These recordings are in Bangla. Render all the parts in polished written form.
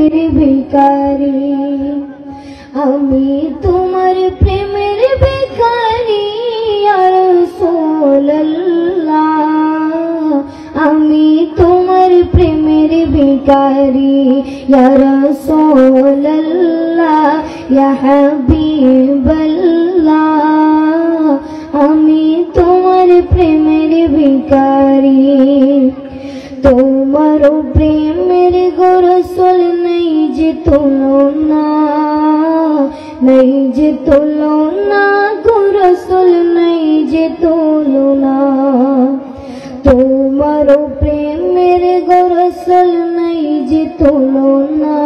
প্রেমের ভিখারি আমি তোমার প্রেমের ভিখারি ইয়া রাসূলুল্লাহ আমি তোমার প্রেমের ভিখারি ইয়া রাসূলুল্লাহ ইয়া হাবিবাল্লাহ আমি তোমার প্রেমের ভিখারি তোমার প্রেমের গো রাসূল নেই যে তুলনা নেই যে তুলনা গো রাসূল নেই যে তুলনা তোমার প্রেমের গো রাসূল নেই যে তুলনা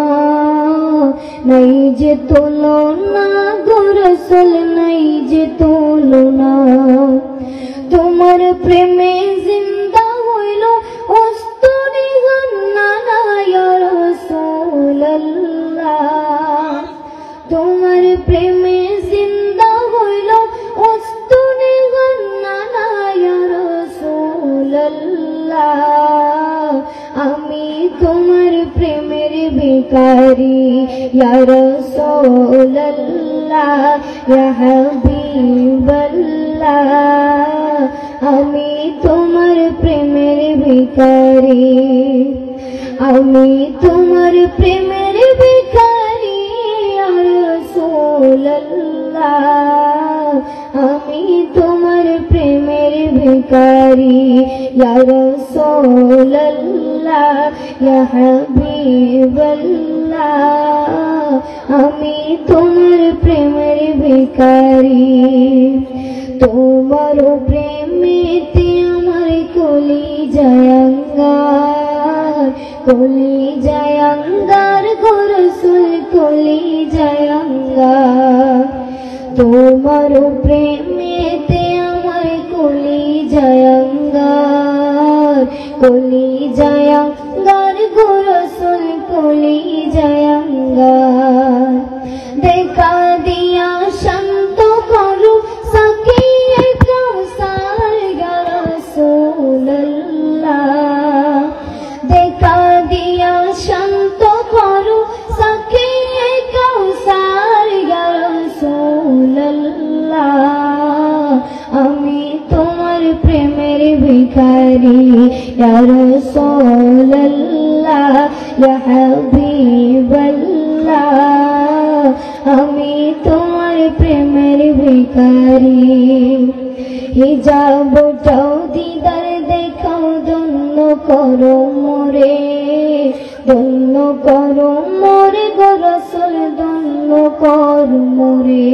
নেই যে তুলনা গো রাসূল নেই যে তুলনা তোমার প্রেমে জিন্দা হইল অস্তরি গন্না ইয়া রাসূলুল্লাহ তোমার প্রেমে জিন্দা হইল অস্তরি গন্না ইয়া রাসূলুল্লাহ আমি তোমার প্রেমের ভিখারি ইয়া রাসূলুল্লাহ ইয়া হাবিবাল্লাহ আমি তোমার প্রেমের ভিখারি আমি তোমার প্রেমের ভিখারি ইয়া রাসূলুল্লাহ আমি তোমার প্রেমের ভিখারি ইয়া রাসূলুল্লাহ ইয়া হাবিবাল্লাহ আমি তোমার প্রেমের ভিখারি তোমার প্রেমেতে আমার কলিজায় আঙ্গার কলিজায় আঙ্গার গো রাসূল কলিজায় আঙ্গার তোমার প্রেমেতে আমার কলিজায় আঙ্গার কলিজায় আঙ্গার গো রাসূল কলিজায় আঙ্গার দেখা দিয়া শান্ত করো সাকিয়ে কাউসার ইয়া রাসূলুল্লাহ দেখা দিয়া শান্ত করো সাকিয়ে কাউসার ইয়া রাসূলুল্লাহ আমি তোমার প্রেমের ভিখারি ইয়া রাসূলুল্লাহ ইয়া হাবিবাল্লাহ আমি তোমার প্রেমের ভিখারি হিজাবটাও দিদার দেখাও ধন্য করো মোরে ধন্য করো মোরে গো রাসূল ধন্য করো মোরে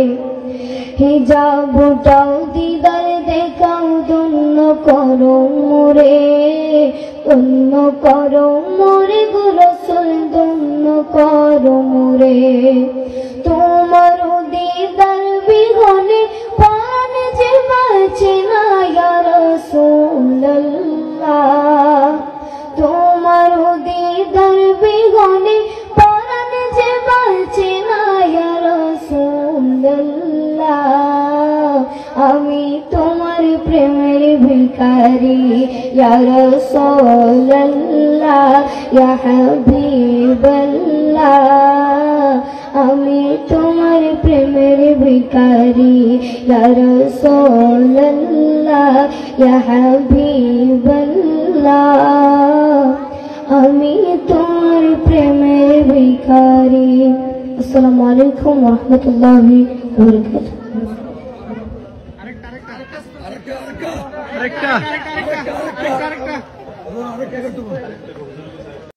হিজাবটাও দিদার দেখাও ধন্য করো মোরে ধন্য করো মোরে গো রাসূল ধন্য করো মোরে তোমার দিদার বিহনে প্রাণ যে বাঁচে না ইয়া রাসূলুল্লাহ তোমার দিদার বিহনে প্রাণ যে বাঁচে না ইয়া রাসূলুল্লাহ আমি তোমার প্রেমের ভিখারি ইয়া রাসূলুল্লাহ ইয়া হাবিবাল্লাহ আমি তোমার প্রেমের ভিখারি ইয়া রাসূলুল্লাহ ইয়া হাবিবাল্লাহ আমি তোমার প্রেমের ভিখারি আসসালামু আলাইকুম ওয়া রাহমাতুল্লাহি ওয়া বারাকাতুহু আরেকটা